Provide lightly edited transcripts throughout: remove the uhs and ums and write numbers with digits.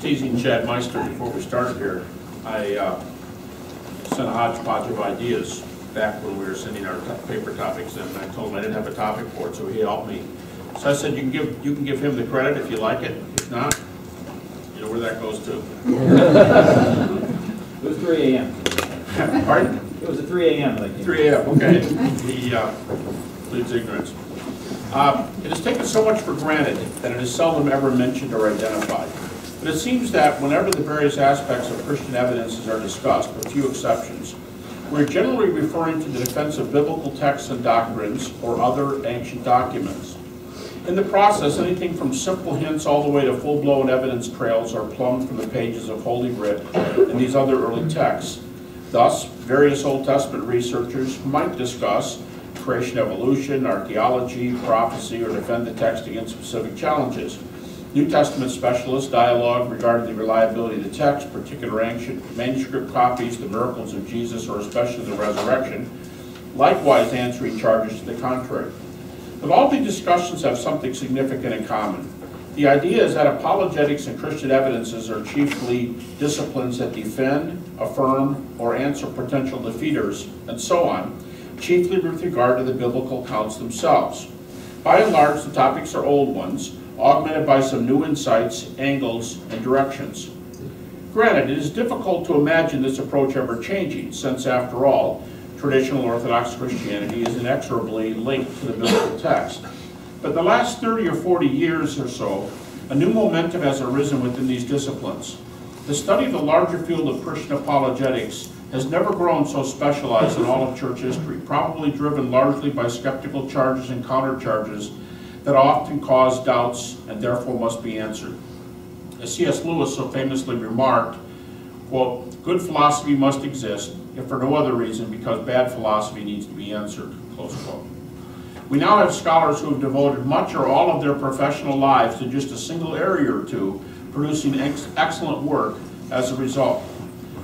teasing Chad Meister before we started here. I sent a hodgepodge of ideas back when we were sending our paper topics in, and I told him I didn't have a topic for it, so he helped me. So I said, you can give him the credit if you like it. If not, you know where that goes to. It was 3 a.m. Pardon? It was at 3 a.m. Like 3 a.m. Okay. He pleads ignorance. It is taken so much for granted that it is seldom ever mentioned or identified. But it seems that whenever the various aspects of Christian evidences are discussed, with few exceptions, we're generally referring to the defense of biblical texts and doctrines or other ancient documents. In the process, anything from simple hints all the way to full-blown evidence trails are plumbed from the pages of Holy Writ and these other early texts. Thus, various Old Testament researchers might discuss creation, evolution, archaeology, prophecy, or defend the text against specific challenges. New Testament specialists dialogue regarding the reliability of the text, particular ancient manuscript copies, the miracles of Jesus, or especially the resurrection, likewise answering charges to the contrary. But all these discussions have something significant in common. The idea is that apologetics and Christian evidences are chiefly disciplines that defend, affirm, or answer potential defeaters, and so on, chiefly with regard to the biblical accounts themselves. By and large, the topics are old ones, augmented by some new insights, angles, and directions. Granted, it is difficult to imagine this approach ever changing, since, after all, traditional Orthodox Christianity is inexorably linked to the biblical text. But in the last 30 or 40 years or so, a new momentum has arisen within these disciplines. The study of the larger field of Christian apologetics has never grown so specialized in all of church history, probably driven largely by skeptical charges and countercharges that often cause doubts and therefore must be answered. As C.S. Lewis so famously remarked, quote, "Good philosophy must exist, if for no other reason, because bad philosophy needs to be answered," close quote. We now have scholars who have devoted much or all of their professional lives to just a single area or two, producing excellent work as a result.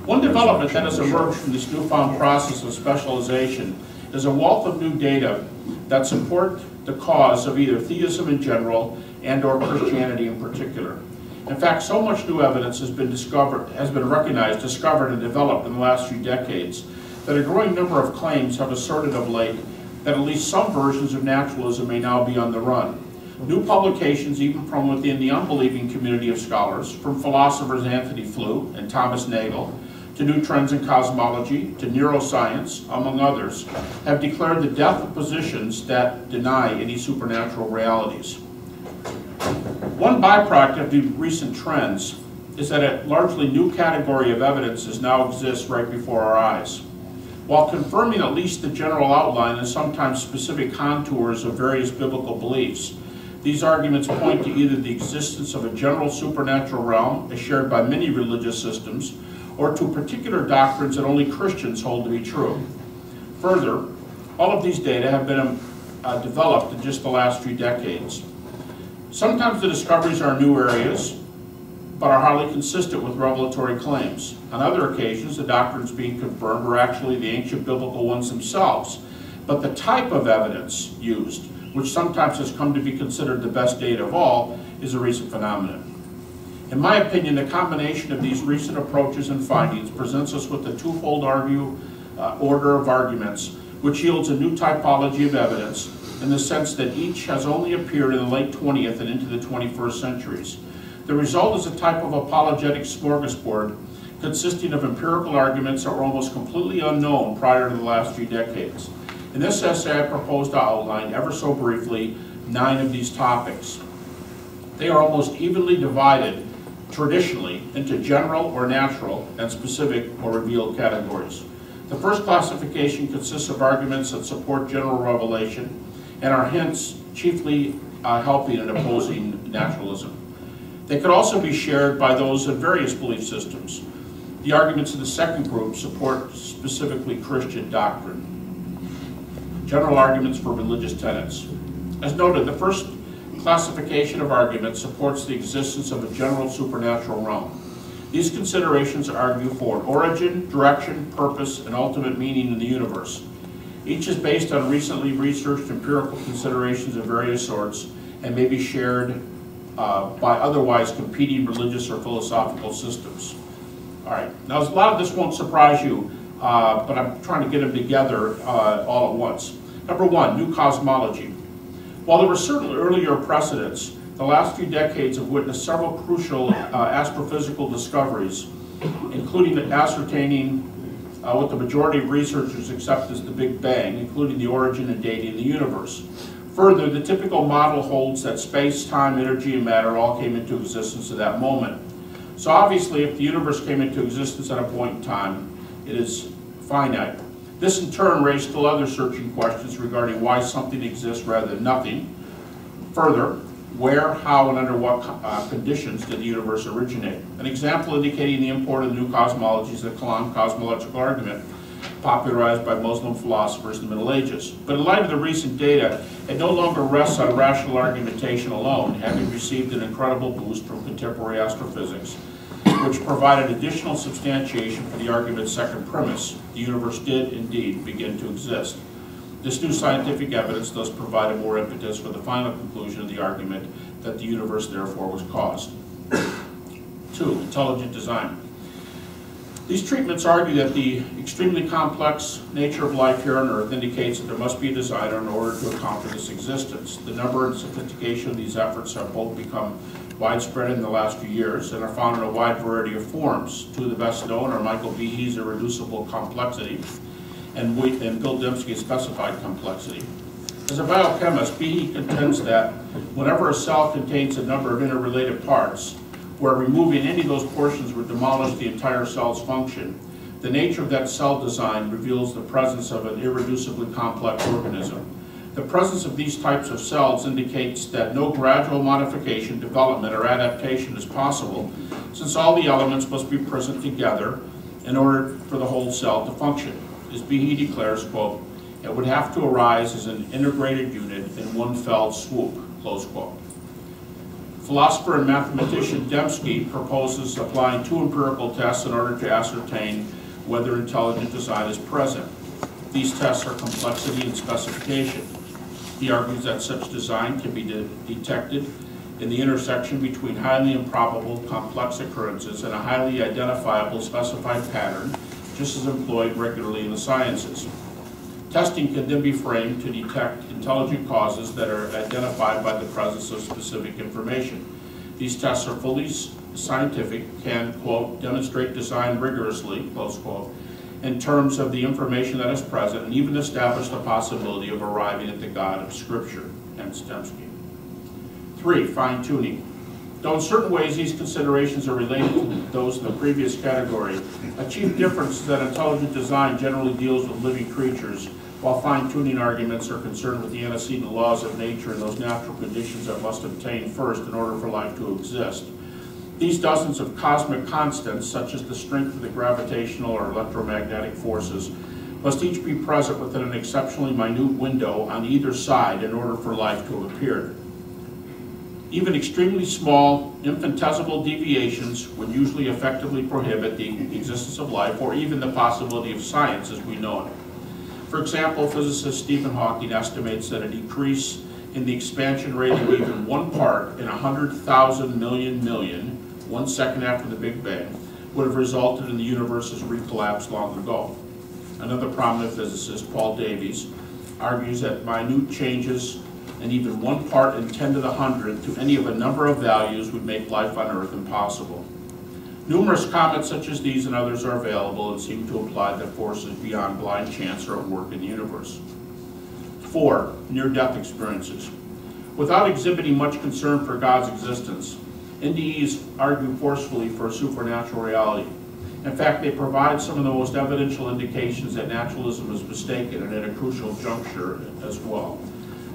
One development that has emerged from this newfound process of specialization is a wealth of new data that support the cause of either theism in general and or Christianity in particular. In fact, so much new evidence has been recognized, discovered, and developed in the last few decades that a growing number of claims have asserted of late that at least some versions of naturalism may now be on the run. New publications, even from within the unbelieving community of scholars, from philosophers Anthony Flew and Thomas Nagel, to new trends in cosmology, to neuroscience, among others, have declared the death of positions that deny any supernatural realities. One byproduct of the recent trends is that a largely new category of evidences now exists right before our eyes. While confirming at least the general outline and sometimes specific contours of various biblical beliefs, these arguments point to either the existence of a general supernatural realm as shared by many religious systems, or to particular doctrines that only Christians hold to be true. Further, all of these data have been developed in just the last few decades. Sometimes the discoveries are new areas, but are highly consistent with revelatory claims. On other occasions, the doctrines being confirmed are actually the ancient biblical ones themselves, but the type of evidence used, which sometimes has come to be considered the best data of all, is a recent phenomenon. In my opinion, the combination of these recent approaches and findings presents us with a twofold order of arguments, which yields a new typology of evidence in the sense that each has only appeared in the late 20th and into the 21st centuries. The result is a type of apologetic smorgasbord consisting of empirical arguments that were almost completely unknown prior to the last few decades. In this essay, I propose to outline, ever so briefly, 9 of these topics. They are almost evenly divided traditionally into general or natural and specific or revealed categories. The first classification consists of arguments that support general revelation and are hence chiefly helping and opposing naturalism. They could also be shared by those in various belief systems. The arguments in the second group support specifically Christian doctrine. General arguments for religious tenets. As noted, the first classification of arguments supports the existence of a general supernatural realm. These considerations argue for an origin, direction, purpose, and ultimate meaning in the universe. Each is based on recently researched empirical considerations of various sorts and may be shared by otherwise competing religious or philosophical systems. All right, now a lot of this won't surprise you, but I'm trying to get them together all at once. Number one, new cosmology. While there were certainly earlier precedents, the last few decades have witnessed several crucial astrophysical discoveries, including ascertaining what the majority of researchers accept as the Big Bang, including the origin and dating of the universe. Further, the typical model holds that space, time, energy, and matter all came into existence at that moment. So obviously, if the universe came into existence at a point in time, it is finite. This in turn raised still other searching questions regarding why something exists rather than nothing. Further, where, how, and under what conditions did the universe originate? An example indicating the import of new cosmology is the Kalam cosmological argument, popularized by Muslim philosophers in the Middle Ages. But in light of the recent data, it no longer rests on rational argumentation alone, having received an incredible boost from contemporary astrophysics, which provided additional substantiation for the argument's second premise: the universe did indeed begin to exist. This new scientific evidence thus provided more impetus for the final conclusion of the argument that the universe therefore was caused. 2. Intelligent design. These treatments argue that the extremely complex nature of life here on Earth indicates that there must be a designer in order to accomplish its existence. The number and sophistication of these efforts have both become widespread in the last few years and are found in a wide variety of forms. Two of the best known are Michael Behe's irreducible complexity and Bill Dembski's specified complexity. As a biochemist, Behe contends that whenever a cell contains a number of interrelated parts, where removing any of those portions would demolish the entire cell's function, the nature of that cell design reveals the presence of an irreducibly complex organism. The presence of these types of cells indicates that no gradual modification, development, or adaptation is possible, since all the elements must be present together in order for the whole cell to function. As Behe declares, quote, "It would have to arise as an integrated unit in one fell swoop," close quote. Philosopher and mathematician Dembski proposes applying two empirical tests in order to ascertain whether intelligent design is present. These tests are complexity and specification. He argues that such design can be detected in the intersection between highly improbable complex occurrences and a highly identifiable specified pattern, just as employed regularly in the sciences. Testing can then be framed to detect intelligent causes that are identified by the presence of specific information. These tests are fully scientific, can, quote, demonstrate design rigorously, close quote, in terms of the information that is present, and even establish the possibility of arriving at the God of Scripture, hence Dembski. 3. Fine-tuning. Though in certain ways these considerations are related to those in the previous category, a chief difference is that intelligent design generally deals with living creatures, while fine-tuning arguments are concerned with the antecedent laws of nature and those natural conditions that must obtain first in order for life to exist. These dozens of cosmic constants, such as the strength of the gravitational or electromagnetic forces, must each be present within an exceptionally minute window on either side in order for life to have appeared. Even extremely small, infinitesimal deviations would usually effectively prohibit the existence of life or even the possibility of science as we know it. For example, physicist Stephen Hawking estimates that a decrease in the expansion rate of even one part in 100,000 million, 1 second after the Big Bang, would have resulted in the universe's recollapse long ago. Another prominent physicist, Paul Davies, argues that minute changes and even 1 part in 10 to the 100th to any of a number of values would make life on Earth impossible. Numerous comments such as these and others are available and seem to imply that forces beyond blind chance are at work in the universe. 4. Near-death experiences. Without exhibiting much concern for God's existence, NDEs argue forcefully for a supernatural reality. In fact, they provide some of the most evidential indications that naturalism is mistaken and at a crucial juncture as well.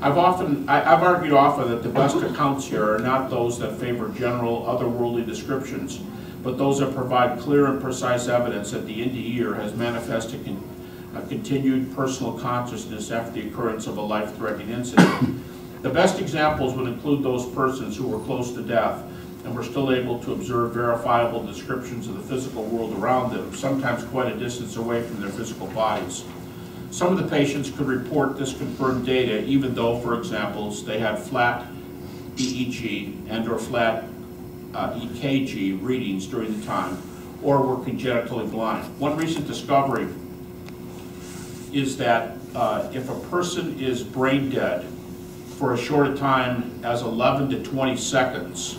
I've argued often that the best accounts here are not those that favor general otherworldly descriptions, but those that provide clear and precise evidence that the NDEer has manifested a continued personal consciousness after the occurrence of a life-threatening incident. The best examples would include those persons who were close to death and were still able to observe verifiable descriptions of the physical world around them, sometimes quite a distance away from their physical bodies. Some of the patients could report this confirmed data even though, for example, they had flat EEG and or flat EKG readings during the time, or were congenitally blind. One recent discovery is that if a person is brain dead for as short a time as 11 to 20 seconds,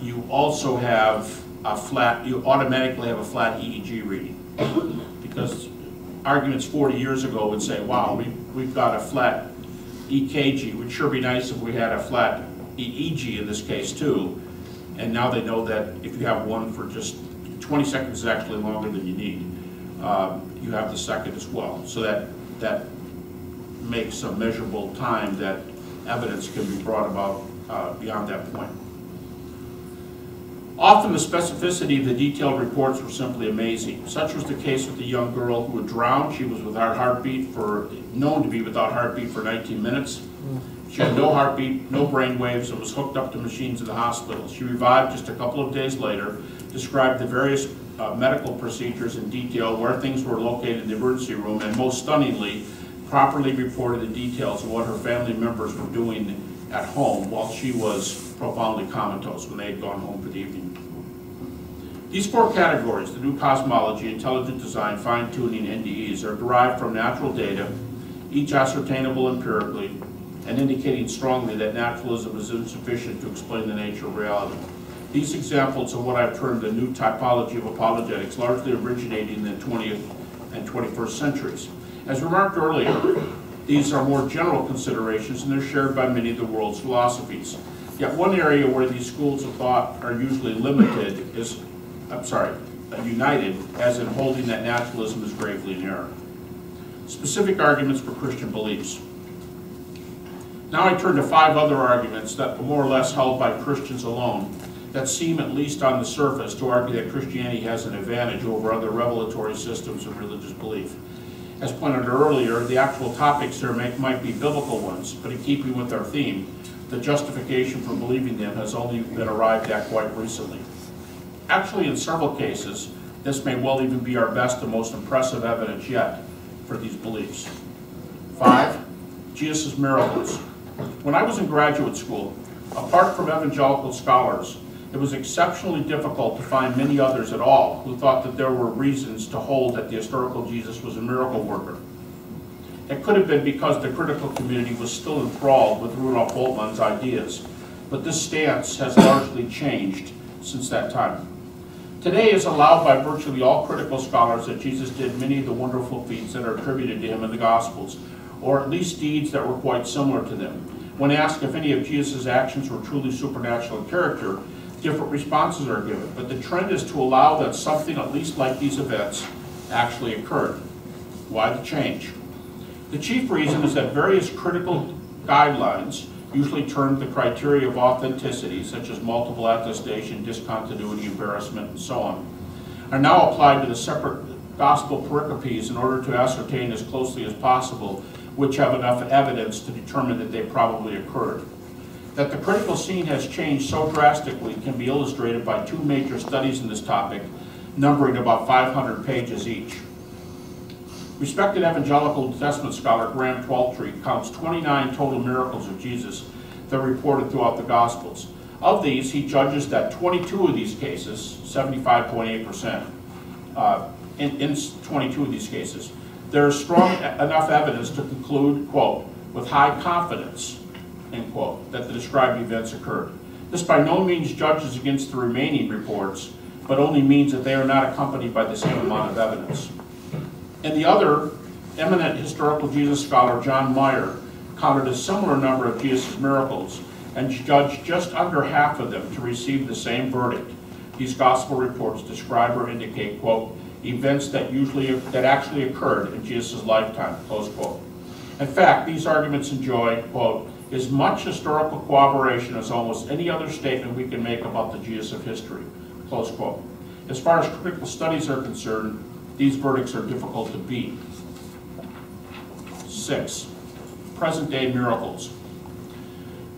you also have you automatically have a flat EEG reading. Because arguments 40 years ago would say, wow, we've got a flat EKG. It would sure be nice if we had a flat EEG in this case too. And now they know that if you have one for just 20 seconds is actually longer than you need. You have the second as well. So that makes a measurable time that evidence can be brought about beyond that point. Often the specificity of the detailed reports were simply amazing. Such was the case with the young girl who had drowned. She was without heartbeat known to be without heartbeat for 19 minutes. She had no heartbeat, no brain waves, and was hooked up to machines in the hospital. She revived just a couple of days later, described the various medical procedures in detail, where things were located in the emergency room, and most stunningly, properly reported the details of what her family members were doing at home while she was profoundly comatose when they had gone home for the evening. These four categories, the new cosmology, intelligent design, fine-tuning, NDEs, are derived from natural data, each ascertainable empirically, and indicating strongly that naturalism is insufficient to explain the nature of reality. These examples of what I've termed the new typology of apologetics largely originating in the 20th and 21st centuries. As remarked earlier, these are more general considerations and they're shared by many of the world's philosophies. Yet one area where these schools of thought are usually united, as in holding that naturalism is gravely in error. Specific arguments for Christian beliefs. Now I turn to 5 other arguments that are more or less held by Christians alone that seem, at least on the surface, to argue that Christianity has an advantage over other revelatory systems of religious belief. As pointed out earlier, the actual topics here might be biblical ones, but in keeping with our theme, the justification for believing them has only been arrived at quite recently. Actually, in several cases, this may well even be our best and most impressive evidence yet for these beliefs. 5, Jesus' miracles. When I was in graduate school, apart from evangelical scholars, it was exceptionally difficult to find many others at all who thought that there were reasons to hold that the historical Jesus was a miracle worker. It could have been because the critical community was still enthralled with Rudolf Bultmann's ideas, but this stance has largely changed since that time. Today it is allowed by virtually all critical scholars that Jesus did many of the wonderful feats that are attributed to him in the Gospels, or at least deeds that were quite similar to them. When asked if any of Jesus' actions were truly supernatural in character, different responses are given, but the trend is to allow that something at least like these events actually occurred. Why the change? The chief reason is that various critical guidelines, usually termed the criteria of authenticity, such as multiple attestation, discontinuity, embarrassment, and so on, are now applied to the separate gospel pericopes in order to ascertain as closely as possible which have enough evidence to determine that they probably occurred. That the critical scene has changed so drastically can be illustrated by 2 major studies in this topic, numbering about 500 pages each. Respected evangelical New Testament scholar Graham Tweltry counts 29 total miracles of Jesus that are reported throughout the Gospels. Of these, he judges that 22 of these cases, 75.8%, in 22 of these cases, there is strong enough evidence to conclude, quote, with high confidence, end quote, that the described events occurred. This by no means judges against the remaining reports, but only means that they are not accompanied by the same amount of evidence. And the other eminent historical Jesus scholar, John Meyer, counted a similar number of Jesus' miracles and judged just under half of them to receive the same verdict. These gospel reports describe or indicate, quote, events that actually occurred in Jesus' lifetime, close quote. In fact, these arguments enjoy, quote, as much historical corroboration as almost any other statement we can make about the Jesus of history, close quote. As far as critical studies are concerned, these verdicts are difficult to beat. 6, present-day miracles.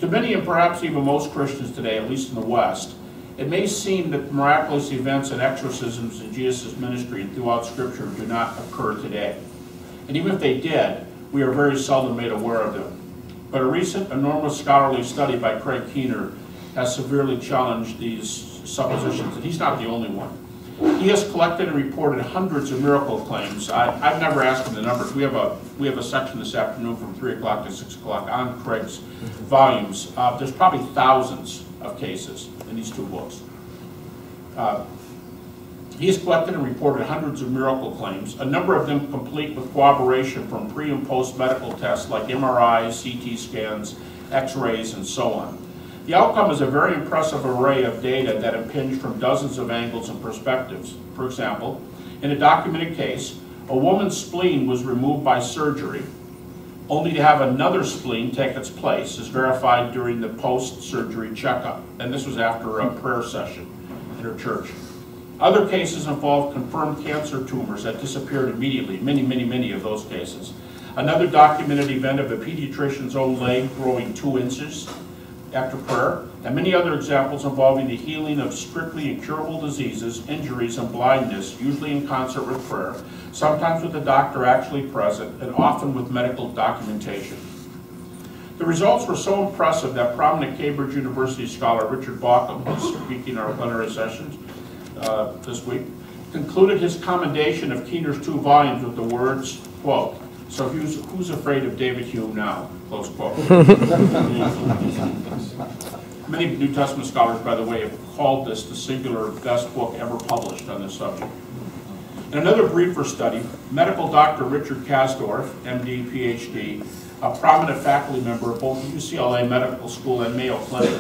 To many and perhaps even most Christians today, at least in the West, it may seem that miraculous events and exorcisms in Jesus' ministry and throughout Scripture do not occur today. And even if they did, we are very seldom made aware of them. But a recent enormous scholarly study by Craig Keener has severely challenged these suppositions, and he's not the only one. He has collected and reported hundreds of miracle claims. I've never asked him the numbers. We have a section this afternoon from 3 o'clock to 6 o'clock on Craig's volumes. There's probably thousands of cases in these two books. He has collected and reported hundreds of miracle claims, a number of them complete with corroboration from pre- and post-medical tests like MRIs, CT scans, X-rays, and so on. The outcome is a very impressive array of data that impinge from dozens of angles and perspectives. For example, in a documented case, a woman's spleen was removed by surgery, only to have another spleen take its place, as verified during the post-surgery checkup. And this was after a prayer session in her church. Other cases involved confirmed cancer tumors that disappeared immediately, many of those cases. Another documented event of a pediatrician's own leg growing 2 inches after prayer, and many other examples involving the healing of strictly incurable diseases, injuries, and blindness, usually in concert with prayer, sometimes with the doctor actually present, and often with medical documentation. The results were so impressive that prominent Cambridge University scholar Richard Bauckham, who's speaking in our plenary sessions this week, concluded his commendation of Keener's 2 volumes with the words, quote, "So who's afraid of David Hume now?" Close quote. Many New Testament scholars, by the way, have called this the singular best book ever published on this subject. In another briefer study, medical doctor Richard Kasdorf, MD, PhD, a prominent faculty member of both UCLA Medical School and Mayo Clinic,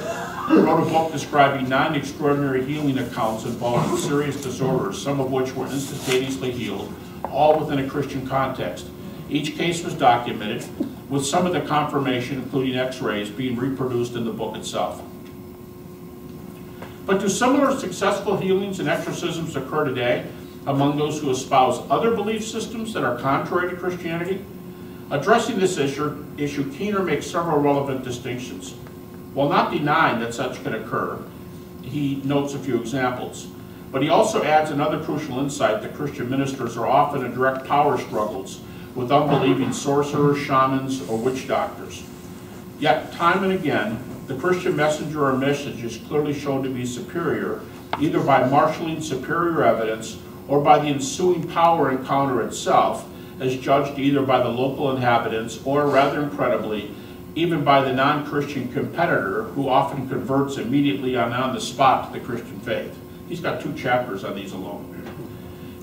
wrote a book describing 9 extraordinary healing accounts involving serious disorders, some of which were instantaneously healed, all within a Christian context. Each case was documented, with some of the confirmation, including X-rays, being reproduced in the book itself. But do similar successful healings and exorcisms occur today among those who espouse other belief systems that are contrary to Christianity? Addressing this issue, Keener makes several relevant distinctions. While not denying that such can occur, he notes a few examples. But he also adds another crucial insight that Christian ministers are often in direct power struggles with unbelieving sorcerers, shamans, or witch doctors. Yet, time and again, the Christian messenger or message is clearly shown to be superior, either by marshaling superior evidence or by the ensuing power encounter itself, as judged either by the local inhabitants or, rather incredibly, even by the non-Christian competitor, who often converts immediately on the spot to the Christian faith. He's got 2 chapters on these alone.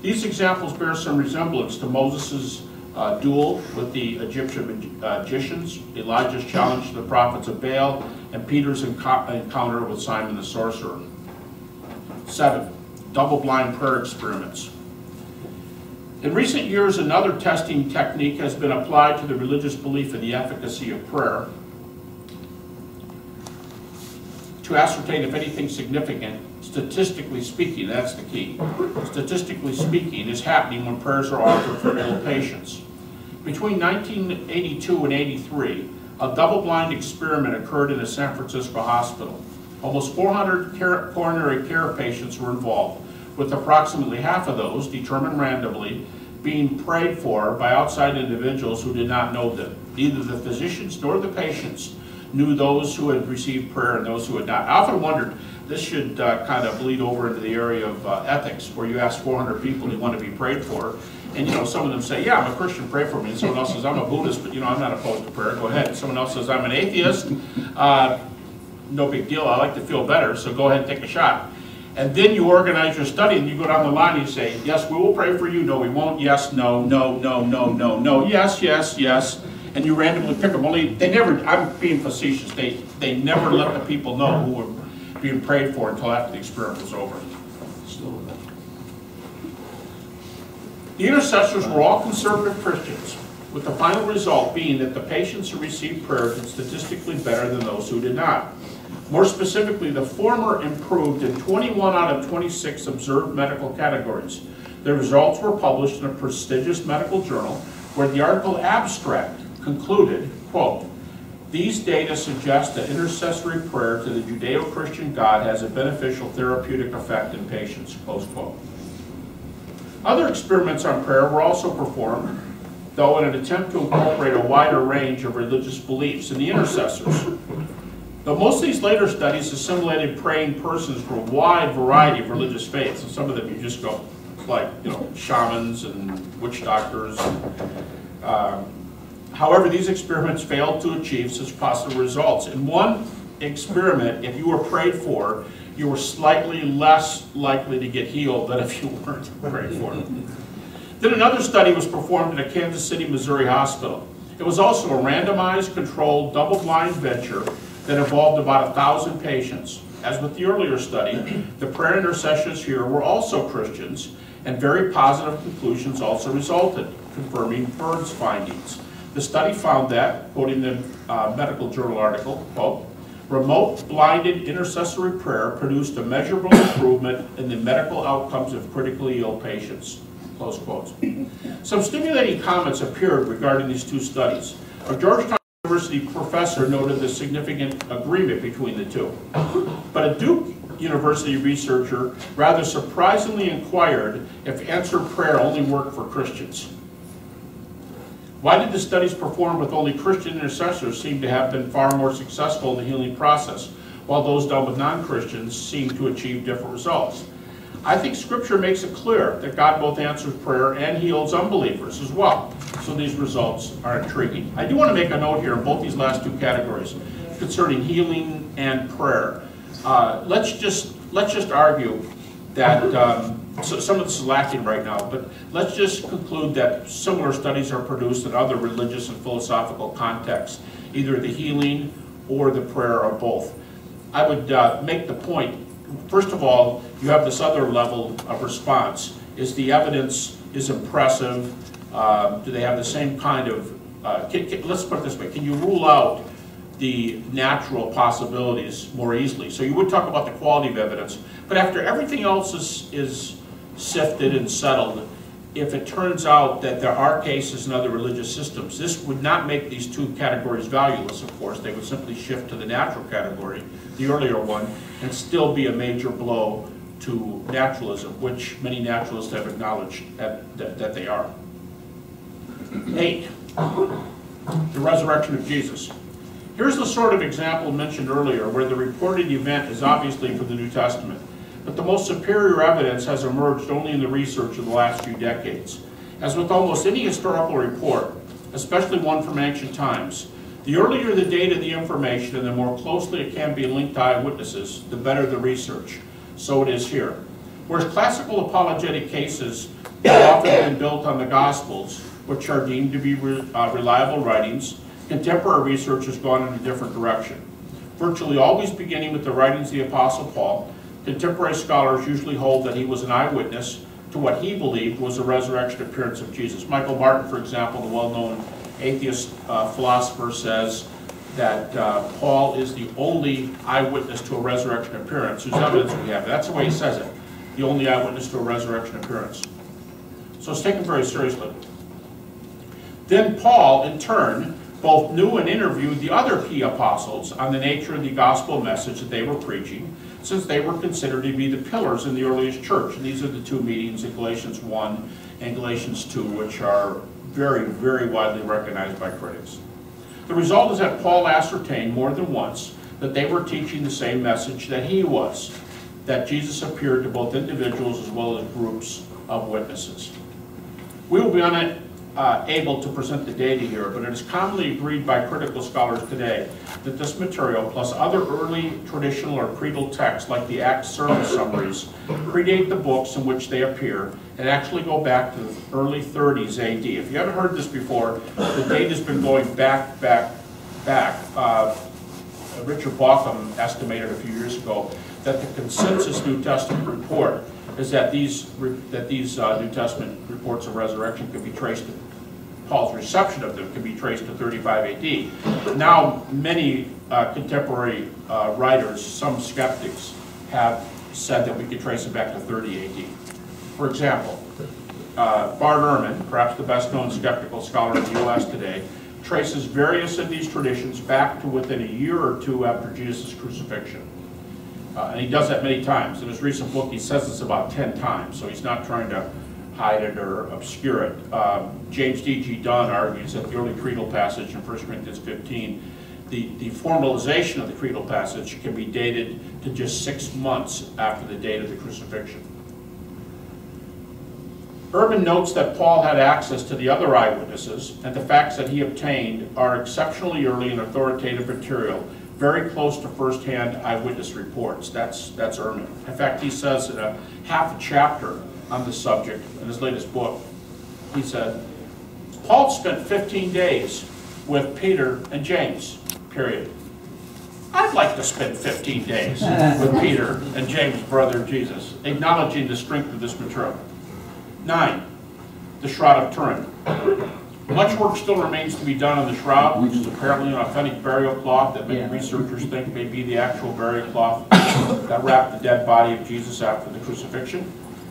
These examples bear some resemblance to Moses' duel with the Egyptian magicians, Elijah's challenge to the prophets of Baal, and Peter's encounter with Simon the sorcerer. 7. Double-blind prayer experiments. In recent years, another testing technique has been applied to the religious belief in the efficacy of prayer to ascertain if anything significant, statistically speaking, that's the key, statistically speaking, is happening when prayers are offered for ill patients. Between 1982 and 83, a double-blind experiment occurred in a San Francisco hospital. Almost 400 coronary care patients were involved, with approximately half of those, determined randomly, being prayed for by outside individuals who did not know them. Neither the physicians nor the patients knew those who had received prayer and those who had not. I often wondered, this should kind of bleed over into the area of ethics, where you ask 400 people who want to be prayed for, and some of them say, yeah, I'm a Christian, pray for me, and someone else says, I'm a Buddhist, but I'm not opposed to prayer, go ahead. And someone else says, I'm an atheist, no big deal, I like to feel better, so go ahead and take a shot. And then you organize your study and you go down the line and you say, yes, we will pray for you, no, we won't, yes, no, no, no, no, no, no, yes, yes, yes. And you randomly pick them. Only they never, I'm being facetious, they never let the people know who were being prayed for until after the experiment was over. The intercessors were all conservative Christians, with the final result being that the patients who received prayer did statistically better than those who did not. More specifically, the former improved in 21 out of 26 observed medical categories. The results were published in a prestigious medical journal, where the article abstract concluded, quote, these data suggest that intercessory prayer to the Judeo-Christian God has a beneficial therapeutic effect in patients, close quote. Other experiments on prayer were also performed though in an attempt to incorporate a wider range of religious beliefs in the intercessors. Though most of these later studies assimilated praying persons from a wide variety of religious faiths, and some of them you just go, like, shamans and witch doctors. However, these experiments failed to achieve such positive results. In one experiment, if you were prayed for, you were slightly less likely to get healed than if you weren't prayed for. Then another study was performed at a Kansas City, Missouri hospital. It was also a randomized, controlled, double-blind venture that involved about 1,000 patients. As with the earlier study, the prayer intercessors here were also Christians, and very positive conclusions also resulted, confirming Bird's findings. The study found that, quoting the medical journal article, quote, remote blinded intercessory prayer produced a measurable improvement in the medical outcomes of critically ill patients, close quotes. Some stimulating comments appeared regarding these two studies. A Georgetown University professor noted the significant agreement between the two. But a Duke University researcher rather surprisingly inquired if answered prayer only worked for Christians. Why did the studies performed with only Christian intercessors seem to have been far more successful in the healing process, while those done with non-Christians seem to achieve different results? I think Scripture makes it clear that God both answers prayer and heals unbelievers as well, so these results are intriguing. I do want to make a note here in both these last two categories concerning healing and prayer. Let's just argue that so some of this is lacking right now, but let's just conclude that similar studies are produced in other religious and philosophical contexts, either the healing or the prayer or both. I would make the point, first of all, you have this other level of response. Is the evidence is impressive? Do they have the same kind of, let's put it this way, can you rule out the natural possibilities more easily? So you would talk about the quality of evidence, but after everything else is sifted and settled, if it turns out that there are cases in other religious systems, this would not make these two categories valueless, of course. They would simply shift to the natural category, the earlier one, and still be a major blow to naturalism, which many naturalists have acknowledged that they are. 8, the resurrection of Jesus. Here's the sort of example mentioned earlier where the reported event is obviously from the New Testament, but the most superior evidence has emerged only in the research of the last few decades. As with almost any historical report, especially one from ancient times, the earlier the date of the information and the more closely it can be linked to eyewitnesses, the better the research. So it is here. Whereas classical apologetic cases have often been built on the Gospels, which are deemed to be reliable writings, contemporary research has gone in a different direction. Virtually always beginning with the writings of the Apostle Paul, contemporary scholars usually hold that he was an eyewitness to what he believed was the resurrection appearance of Jesus. Michael Martin, for example, the well-known atheist philosopher, says that Paul is the only eyewitness to a resurrection appearance whose evidence we have. That's the way he says it, the only eyewitness to a resurrection appearance. So it's taken very seriously. Then Paul, in turn, both knew and interviewed the other key apostles on the nature of the gospel message that they were preaching, since they were considered to be the pillars in the earliest church. And these are the two meetings in Galatians 1 and Galatians 2, which are very, very widely recognized by critics. The result is that Paul ascertained more than once that they were teaching the same message that he was, that Jesus appeared to both individuals as well as groups of witnesses. We will be able to present the data here, but it is commonly agreed by critical scholars today that this material, plus other early traditional or creedal texts like the Acts sermon summaries, predate the books in which they appear and actually go back to the early 30s AD. If you haven't heard this before, the data has been going back. Richard Bauckham estimated a few years ago that the consensus New Testament report is that these New Testament reports of resurrection can be traced to Paul's reception of them can be traced to 35 AD. Now, many contemporary writers, some skeptics, have said that we could trace it back to 30 AD. For example, Bart Ehrman, perhaps the best-known skeptical scholar in the U.S. today, traces various of these traditions back to within a year or two after Jesus' crucifixion. And he does that many times. In his recent book, he says this about 10 times, so he's not trying to hide it or obscure it. James D.G. Dunn argues that the early creedal passage in 1 Corinthians 15, the formalization of the creedal passage can be dated to just 6 months after the date of the crucifixion. Urban notes that Paul had access to the other eyewitnesses, and the facts that he obtained are exceptionally early and authoritative material, very close to first-hand eyewitness reports. That's Ehrman. In fact, he says in a half a chapter on the subject in his latest book, he said, Paul spent 15 days with Peter and James, period. I'd like to spend 15 days with Peter and James, brother of Jesus, acknowledging the strength of this material. 9, the Shroud of Turin. Much work still remains to be done on the shroud, which is apparently an authentic burial cloth that many researchers think may be the actual burial cloth that wrapped the dead body of Jesus after the crucifixion.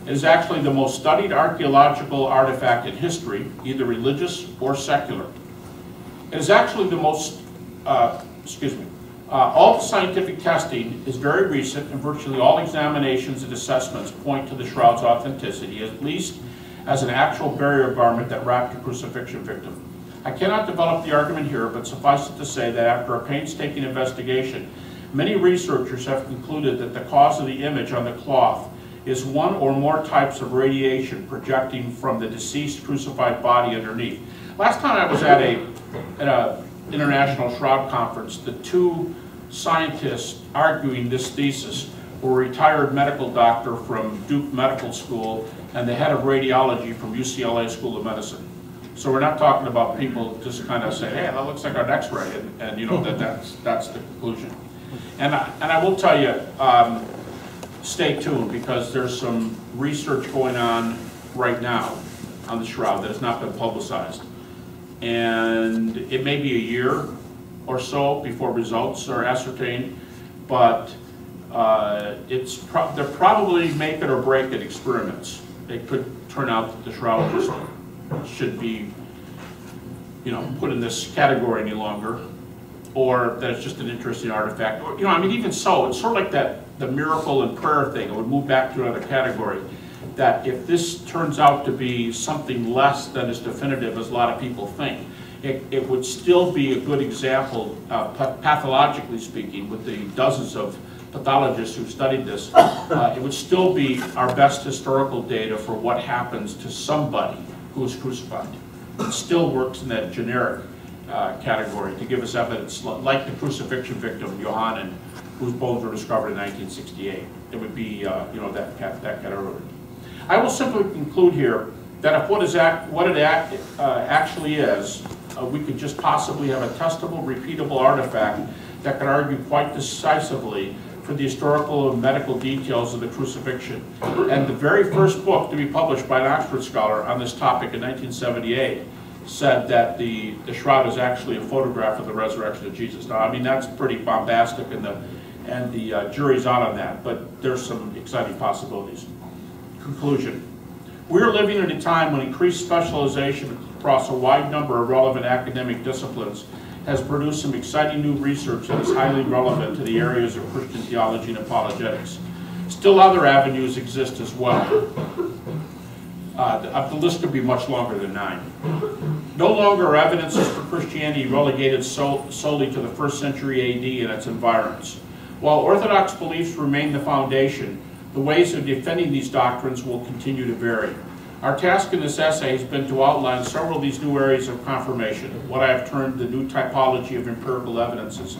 It is actually the most studied archaeological artifact in history, either religious or secular. It is actually the most, all scientific testing is very recent, and virtually all examinations and assessments point to the shroud's authenticity, at least as an actual burial garment that wrapped a crucifixion victim. I cannot develop the argument here, but suffice it to say that after a painstaking investigation, many researchers have concluded that the cause of the image on the cloth is one or more types of radiation projecting from the deceased crucified body underneath. Last time I was at a international shroud conference, the 2 scientists arguing this thesis were a retired medical doctor from Duke Medical School and the head of radiology from UCLA School of Medicine. So we're not talking about people just kind of saying, hey, that looks like an X-ray, and you know that's the conclusion. And I will tell you, stay tuned, because there's some research going on right now on the shroud that has not been publicized. And it may be a year or so before results are ascertained, but they're probably make it or break it experiments. It could turn out that the shroud just should be, put in this category any longer, or that it's just an interesting artifact. Or, I mean, even so, it's sort of like the miracle and prayer thing. It would move back to another category. That if this turns out to be something less than as definitive as a lot of people think, it would still be a good example, pathologically speaking, with the dozens of pathologists who've studied this. It would still be our best historical data for what happens to somebody who is crucified. It still works in that generic category to give us evidence, like the crucifixion victim, Johannan, whose bones were discovered in 1968. It would be, that category. I will simply conclude here that if what it actually is, we could just possibly have a testable, repeatable artifact that could argue quite decisively for the historical and medical details of the crucifixion. And the very first book to be published by an Oxford scholar on this topic in 1978 said that the shroud is actually a photograph of the resurrection of Jesus. Now, I mean, that's pretty bombastic, and the jury's out on that, but there's some exciting possibilities. Conclusion. We're living at a time when increased specialization across a wide number of relevant academic disciplines has produced some exciting new research that is highly relevant to the areas of Christian theology and apologetics. Still other avenues exist as well. The list could be much longer than 9. No longer are evidences for Christianity relegated solely to the 1st century AD and its environs. While Orthodox beliefs remain the foundation, the ways of defending these doctrines will continue to vary. Our task in this essay has been to outline several of these new areas of confirmation, what I have termed the new typology of empirical evidences,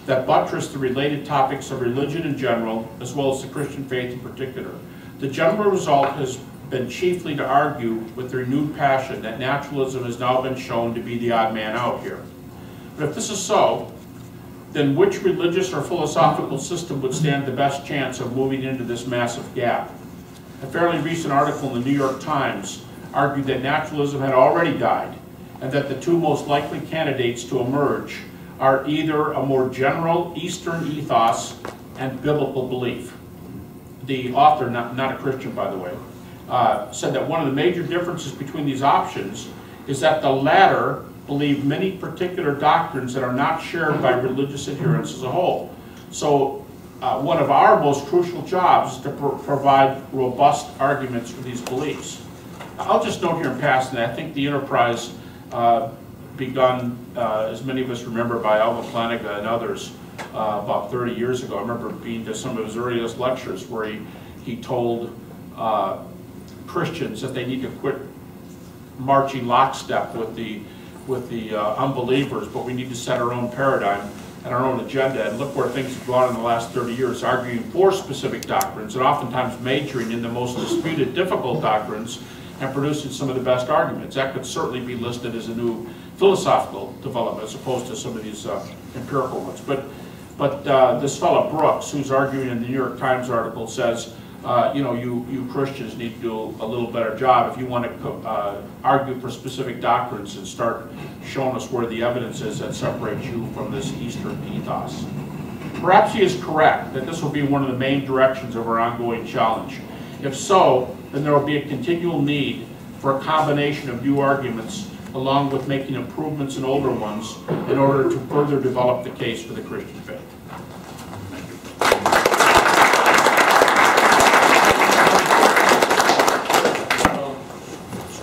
that buttress the related topics of religion in general, as well as the Christian faith in particular. The general result has been chiefly to argue with renewed passion that naturalism has now been shown to be the odd man out here. But if this is so, then which religious or philosophical system would stand the best chance of moving into this massive gap? A fairly recent article in the New York Times argued that naturalism had already died, and that the 2 most likely candidates to emerge are either a more general Eastern ethos and biblical belief. The author, not a Christian by the way, said that one of the major differences between these options is that the latter believe many particular doctrines that are not shared by religious adherents as a whole. So one of our most crucial jobs is to provide robust arguments for these beliefs. I'll just note here in passing that I think the enterprise begun, as many of us remember, by Alvin Flanagan and others about 30 years ago. I remember being to some of his earliest lectures where he told Christians that they need to quit marching lockstep with the unbelievers, but we need to set our own paradigm and our own agenda. And look where things have gone in the last 30 years, arguing for specific doctrines and oftentimes majoring in the most disputed, difficult doctrines and producing some of the best arguments. That could certainly be listed as a new philosophical development as opposed to some of these empirical ones. But this fellow Brooks, who's arguing in the New York Times article, says, you know, you Christians need to do a little better job if you want to argue for specific doctrines and start showing us where the evidence is that separates you from this Eastern ethos. Perhaps he is correct that this will be one of the main directions of our ongoing challenge. If so, then there will be a continual need for a combination of new arguments along with making improvements in older ones in order to further develop the case for the Christian faith.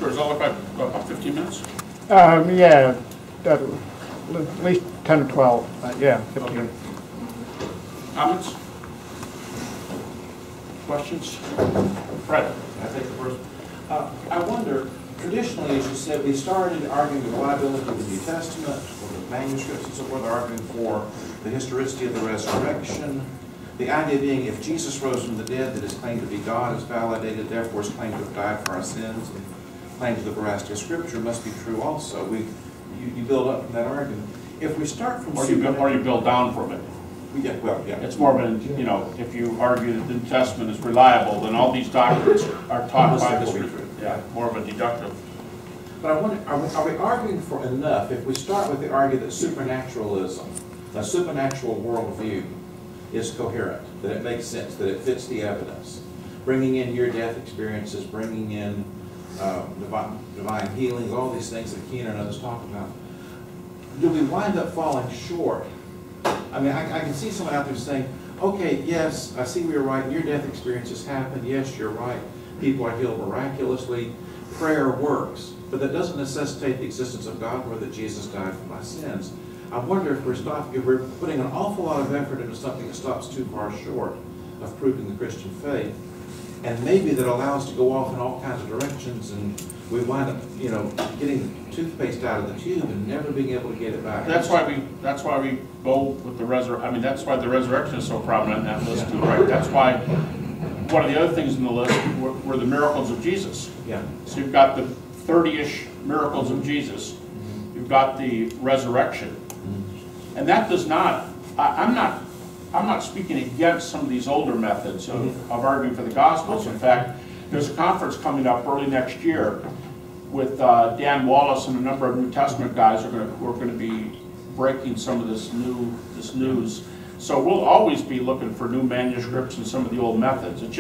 Does that look like about 15 minutes? Yeah, at least 10 or 12. Yeah, 15. Okay. Comments? Questions? Fred? I take the first. I wonder, traditionally, as you said, we started arguing the reliability of the New Testament, or the manuscripts and so forth, arguing for the historicity of the resurrection. The idea being, if Jesus rose from the dead, that his claim to be God is validated, therefore his claim to have died for our sins, and claim to the veracity of Scripture must be true also. You build up from that argument. If we start from or you build down from it. Yeah, well, yeah. It's more of an, you know, if you argue that the New Testament is reliable, then all these doctrines are taught by the Scripture. Yeah, more of a deductive. But I wonder, are we arguing for enough? If we start with the argument that supernaturalism, a supernatural worldview, is coherent, that it makes sense, that it fits the evidence, bringing in near-death experiences, bringing in divine healings, all these things that Keenan and others talk about, do we wind up falling short? I mean, I can see someone out there saying, okay, yes, I see we were right, near-death experiences happen, yes, you're right, people are healed miraculously, prayer works, but that doesn't necessitate the existence of God or that Jesus died for my sins. I wonder if we're putting an awful lot of effort into something that stops too far short of proving the Christian faith, and maybe that allows us to go off in all kinds of directions, and we wind up, you know, getting toothpaste out of the tube and never being able to get it back. That's why we go with the resurrection. I mean, that's why the resurrection is so prominent in that list too, right? That's why one of the other things in the list were the miracles of Jesus. Yeah. So you've got the 30-ish miracles of Jesus. You've got the resurrection, and that does not. I'm not speaking against some of these older methods of arguing for the Gospels. In fact, there's a conference coming up early next year with Dan Wallace and a number of New Testament guys who are going to be breaking some of this news. So we'll always be looking for new manuscripts and some of the old methods. It's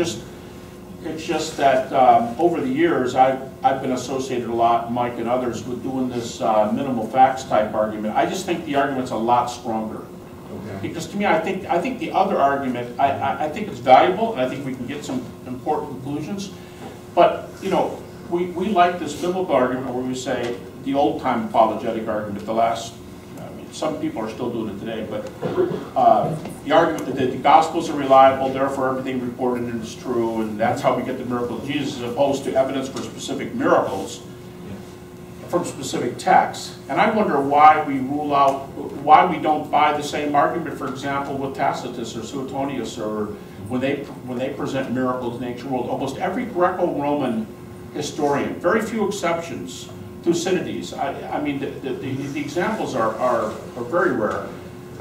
just that over the years I've been associated a lot, Mike and others, with doing this minimal facts type argument. I just think the argument's a lot stronger. Okay. Because to me, I think the other argument, I think it's valuable, and I think we can get some important conclusions. But you know, we like this biblical argument where we say the old-time apologetic argument. Some people are still doing it today, but the argument that the Gospels are reliable, therefore everything reported in it is true, and that's how we get the miracle of Jesus, as opposed to evidence for specific miracles from specific texts. And I wonder why we don't buy the same argument, for example, with Tacitus or Suetonius, or when they present miracles in the ancient world. Almost every Greco-Roman historian, very few exceptions, Thucydides. I mean, the examples are very rare,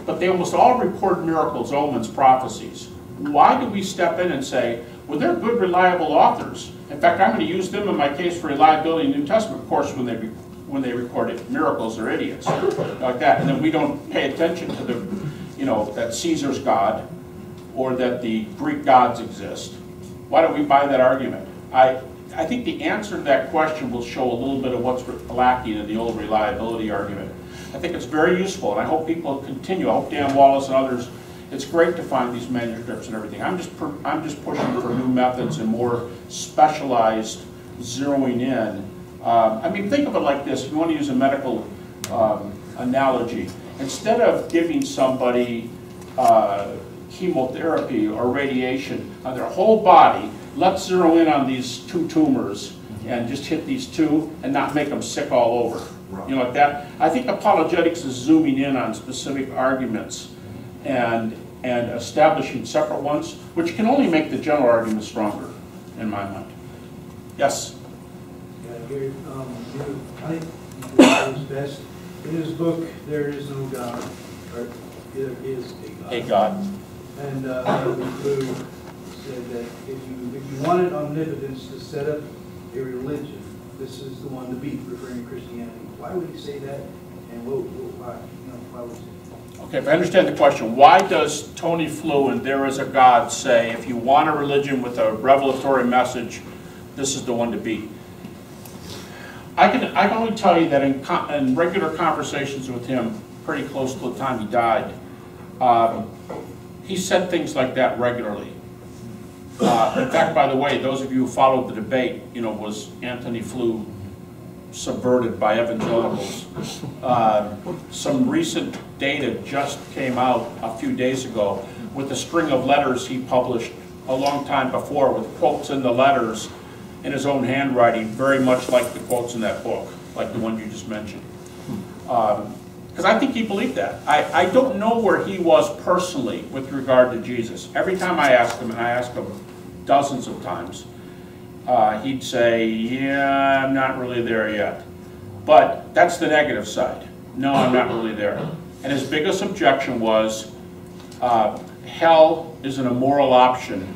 but they almost all record miracles, omens, prophecies. Why do we step in and say, well, they're good, reliable authors. In fact, I'm going to use them in my case for reliability in the New Testament. Of course, when they recorded miracles, they're idiots, like that. And then we don't pay attention to that Caesar's God or that the Greek gods exist. Why don't we buy that argument? I think the answer to that question will show a little bit of what's lacking in the old reliability argument. I think it's very useful, and I hope people continue. I hope Dan Wallace and others, it's great to find these manuscripts and everything. I'm just pushing for new methods and more specialized zeroing in. I mean, think of it like this. If you want to use a medical analogy, instead of giving somebody chemotherapy or radiation on their whole body, let's zero in on these 2 tumors and just hit these 2 and not make them sick all over. Right. You know, like that. I think apologetics is zooming in on specific arguments and establishing separate ones, which can only make the general argument stronger, in my mind. Yes? Yeah, here, I think he was best. In his book, There Is No God, or There Is a God. A God. And Blue said that if you wanted omnipotence to set up a religion, this is the one to beat, referring to Christianity. Why would he say that? And why? Why would he? Okay, if I understand the question, why does Tony Flew in There Is a God say, if you want a religion with a revelatory message, this is the one to beat? I can only tell you that in regular conversations with him, pretty close to the time he died, he said things like that regularly. In fact, by the way, those of you who followed the debate, was Anthony Flew subverted by evangelicals? Some recent data just came out a few days ago with a string of letters he published a long time before with quotes in the letters in his own handwriting, very much like the quotes in that book, like the one you just mentioned. Because I think he believed that. I don't know where he was personally with regard to Jesus. Every time I asked him, and I asked him dozens of times, he'd say, yeah, I'm not really there yet. But that's the negative side. No, I'm not really there. And his biggest objection was, hell is an immoral option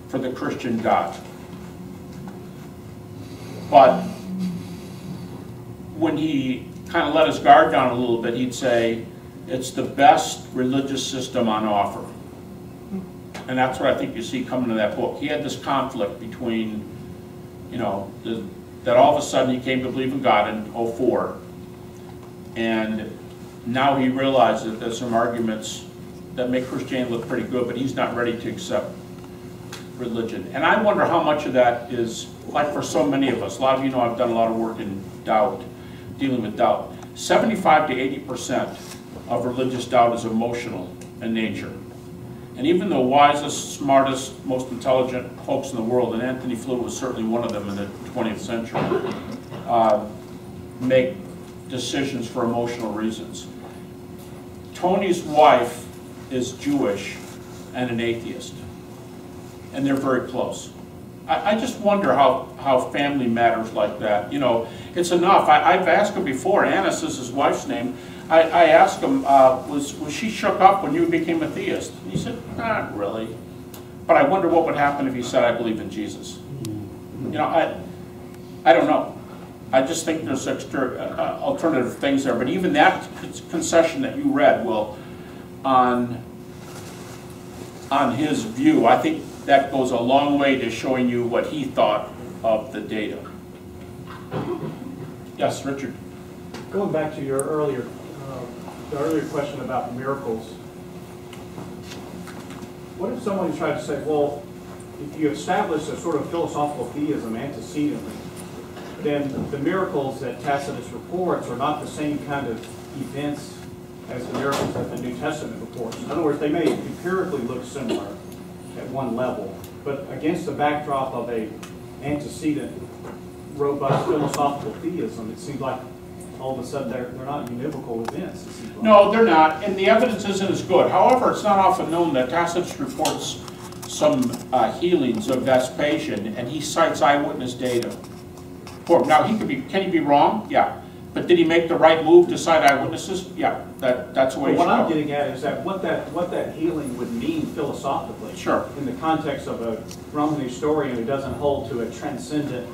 for the Christian God. But when he kind of let his guard down a little bit, he'd say, it's the best religious system on offer. And that's what I think you see coming to that book. He had this conflict between, that all of a sudden he came to believe in God in 2004, and now he realizes that there's some arguments that make Christianity look pretty good, but he's not ready to accept religion. And I wonder how much of that is, like for so many of us, a lot of you know I've done a lot of work in doubt, dealing with doubt. 75 to 80% of religious doubt is emotional in nature. And even the wisest, smartest, most intelligent folks in the world, and Anthony Flew was certainly one of them in the 20th century, make decisions for emotional reasons. Tony's wife is Jewish and an atheist, and they're very close. I just wonder how family matters like that. It's enough. I've asked him before, Annis is his wife's name, I asked him, was she shook up when you became a theist? And he said, not really. But I wonder what would happen if he said, I believe in Jesus. I don't know. I just think there's extra alternative things there. But even that concession that you read, Will, on his view, I think that goes a long way to showing you what he thought of the data. Yes, Richard. Going back to your earlier question about miracles, what if someone tried to say, well, if you establish a sort of philosophical theism antecedently, then the miracles that Tacitus reports are not the same kind of events as the miracles that the New Testament reports. In other words, they may empirically look similar at one level, but against the backdrop of a antecedent, robust philosophical theism, it seems like all of a sudden they're not univocal events. No, they're not, and the evidence isn't as good. However, it's not often known that Tacitus reports some healings of Vespasian, and he cites eyewitness data. Now, can he be wrong? Yeah. But did he make the right move to cite eyewitnesses? Yeah, that's the way. What I'm getting at is that what that healing would mean philosophically, sure, in the context of a Roman historian who doesn't hold to a transcendent,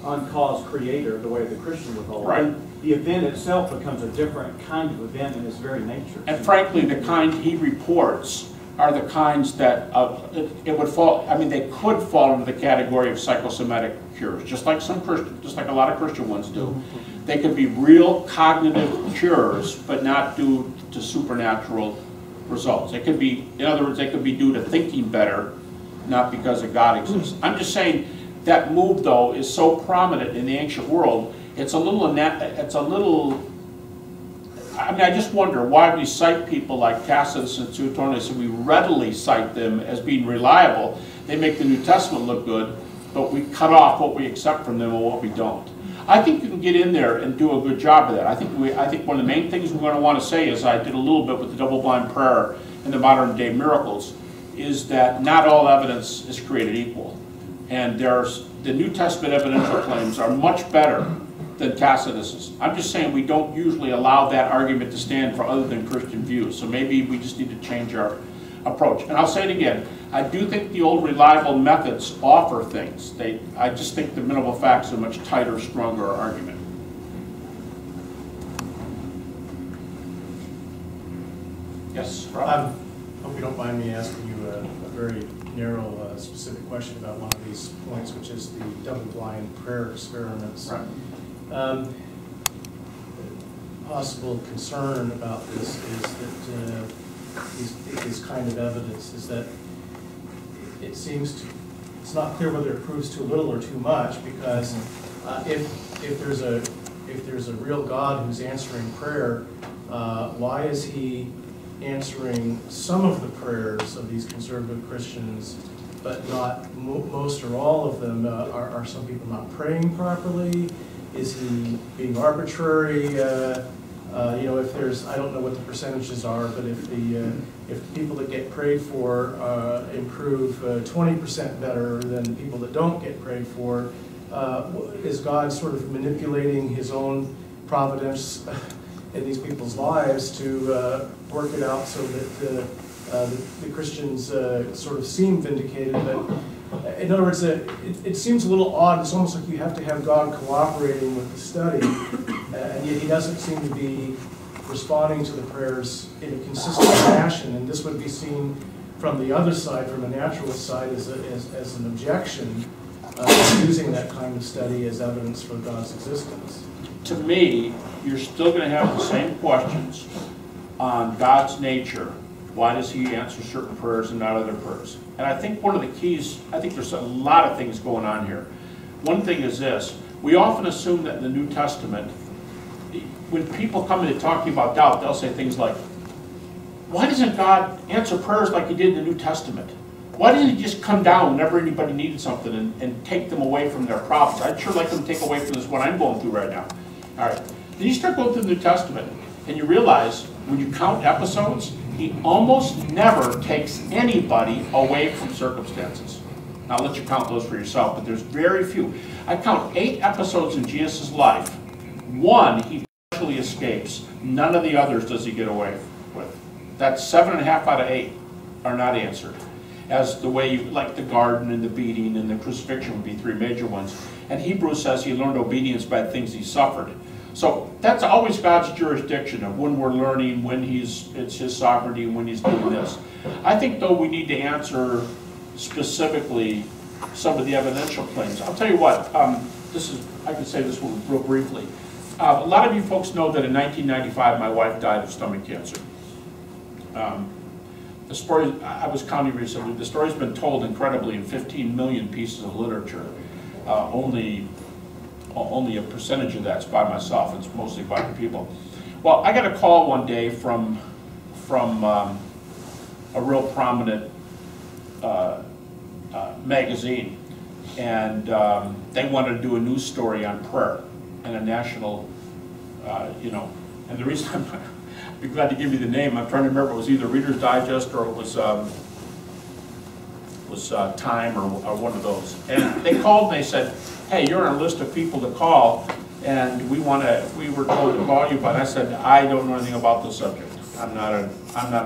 uncaused creator the way the Christian would hold. Right. And the event itself becomes a different kind of event in its very nature. And frankly, the kind he reports are the kinds that it would fall. I mean, they could fall into the category of psychosomatic cures, just like a lot of Christian ones do. They could be real cognitive cures, but not due to supernatural results. They could be, in other words, they could be due to thinking better, not because a God exists. I'm just saying, that move, though, is so prominent in the ancient world, it's a little, I mean, I just wonder why we cite people like Tacitus and Suetonius, and we readily cite them as being reliable. They make the New Testament look good, but we cut off what we accept from them and what we don't. I think you can get in there and do a good job of that. I think one of the main things we're going to want to say, as I did a little bit with the double-blind prayer and the modern-day miracles, is that not all evidence is created equal. And the New Testament evidential claims are much better than Tacitus's. I'm just saying we don't usually allow that argument to stand for other than Christian views. So maybe we just need to change our approach. And I'll say it again, I do think the old reliable methods offer things. I just think the minimal facts is a much tighter, stronger argument. Yes, Rob? Hope you don't mind me asking you a very narrow, specific question about one of these points, which is the double-blind prayer experiments. Right. Possible concern about this is that this kind of evidence is that it seems to, it's not clear whether it proves too little or too much, because if there's a real God who's answering prayer, why is he answering some of the prayers of these conservative Christians, but not most or all of them? Are some people not praying properly? Is he being arbitrary? You know, if there's, I don't know what the percentages are, but if the people that get prayed for improve 20% better than people that don't get prayed for, is God sort of manipulating his own providence in these people's lives to work it out so that the Christians sort of seem vindicated? But in other words, it seems a little odd. It's almost like you have to have God cooperating with the study, and yet he doesn't seem to be responding to the prayers in a consistent fashion. And this would be seen from the other side, from a naturalist side, as an objection using that kind of study as evidence for God's existence. To me, you're still going to have the same questions on God's nature. Why does he answer certain prayers and not other prayers? And I think one of the keys, I think there's a lot of things going on here. One thing is this: we often assume that in the New Testament, when people come in to talk to you about doubt, they'll say things like, why doesn't God answer prayers like he did in the New Testament? Why didn't he just come down whenever anybody needed something and take them away from their problems? I'd sure like them to take away from this what I'm going through right now. All right. Then you start going through the New Testament, and you realize when you count episodes, he almost never takes anybody away from circumstances. Now, I'll let you count those for yourself, but there's very few. I count 8 episodes in Jesus' life. 1, he partially escapes. None of the others does he get away with. That's 7.5 out of 8 are not answered. As the way you, like the garden and the beating and the crucifixion would be 3 major ones. And Hebrews says he learned obedience by the things he suffered. So that's always God's jurisdiction of when we're learning, when it's his sovereignty, when he's doing this. I think, though, we need to answer specifically some of the evidential claims. I'll tell you what, I can say this real briefly. A lot of you folks know that in 1995 my wife died of stomach cancer. The story, I was counting recently, the story's been told incredibly in 15 million pieces of literature. Only a percentage of that's by myself. It's mostly by the people. Well, I got a call one day from a real prominent magazine, and they wanted to do a news story on prayer and a national, and the reason I'd be glad to give you the name. I'm trying to remember. It was either Reader's Digest or it was Time or one of those. And they called and they said, hey, you're on a list of people to call, and we were told to call you, but I said, I don't know anything about the subject. I'm not an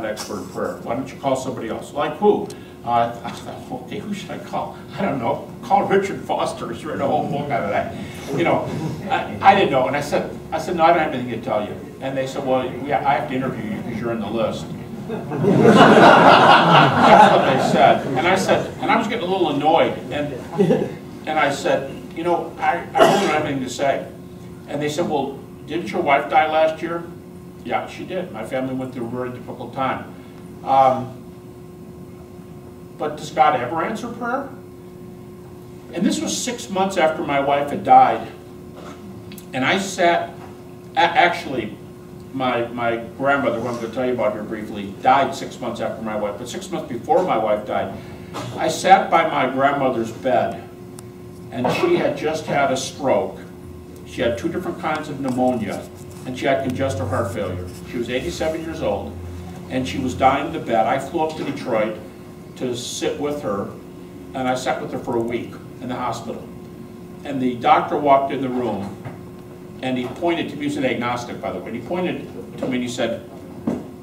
expert in prayer. Why don't you call somebody else? Like who? I thought, okay, who should I call? I don't know. Call Richard Foster. He's written a whole book out of that. I didn't know. And I said, no, I don't have anything to tell you. And they said, well, yeah, I have to interview you because you're in the list. That's what they said. And I said, and I was getting a little annoyed. And I said, I really don't have anything to say. And they said, well, didn't your wife die last year? Yeah, she did. My family went through a very difficult time. But does God ever answer prayer? And this was 6 months after my wife had died. And I sat, actually, my grandmother, who I'm going to tell you about here briefly, died 6 months after my wife. But 6 months before my wife died, I sat by my grandmother's bed, and she had just had a stroke. She had 2 different kinds of pneumonia, and she had congestive heart failure. She was 87 years old, and she was dying in the bed. I flew up to Detroit to sit with her, and I sat with her for a week in the hospital. And the doctor walked in the room, and he pointed to me, he was an agnostic, by the way, and he pointed to me and he said,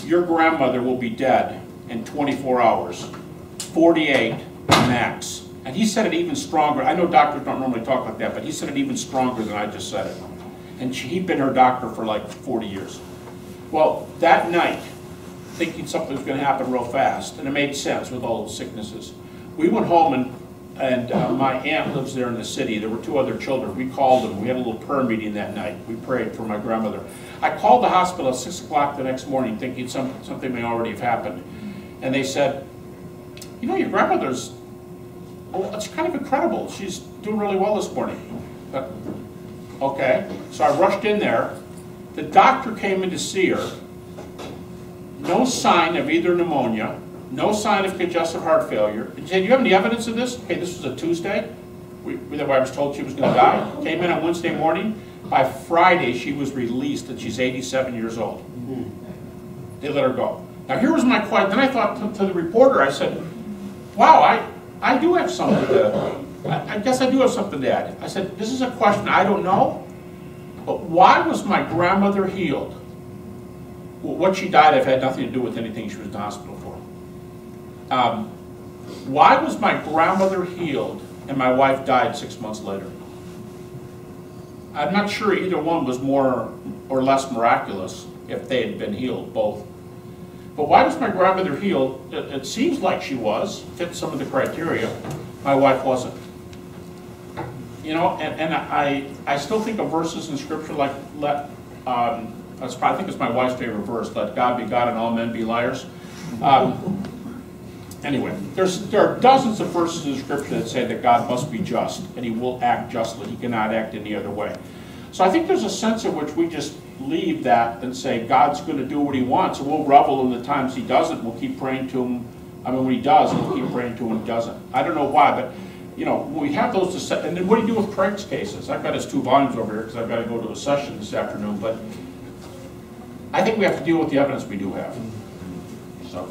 "Your grandmother will be dead in 24 hours, 48 max." And he said it even stronger. I know doctors don't normally talk like that, but he said it even stronger than I just said it. And he'd been her doctor for like 40 years. Well, that night, thinking something was going to happen real fast, and it made sense with all those sicknesses, we went home, and my aunt lives there in the city. There were 2 other children. We called them. We had a little prayer meeting that night. We prayed for my grandmother. I called the hospital at 6 o'clock the next morning thinking something may already have happened. And they said, "You know, your grandmother's, oh, it's kind of incredible. She's doing really well this morning." Okay, so I rushed in there. The doctor came in to see her. No sign of either pneumonia, no sign of congestive heart failure. He said, "You have any evidence of this?" Hey, this was a Tuesday. I was told she was going to die. Came in on Wednesday morning. By Friday, she was released, and she's 87 years old. They let her go. Now, here was my question. Then I thought to the reporter, I said, "Wow, I do have something to, I guess I do have something to add." I said, "This is a question I don't know, but why was my grandmother healed? Well, what she died of had nothing to do with anything she was in the hospital for. Why was my grandmother healed and my wife died 6 months later?" I'm not sure either one was more or less miraculous if they had been healed, both. But why was my grandmother healed? It seems like she was, fit some of the criteria. My wife wasn't. You know, and I still think of verses in Scripture like, I think it's my wife's favorite verse, "Let God be God and all men be liars." Anyway, there are dozens of verses in Scripture that say that God must be just, and He will act justly. He cannot act any other way. So I think there's a sense in which we just leave that and say God's going to do what He wants, and we'll revel in the times He doesn't. We'll keep praying to Him. I mean, when He does, we'll keep praying to Him when He doesn't. I don't know why, but you know, when we have those, and then what do you do with Craig's cases? I've got his 2 volumes over here because I've got to go to a session this afternoon, but I think we have to deal with the evidence we do have. So.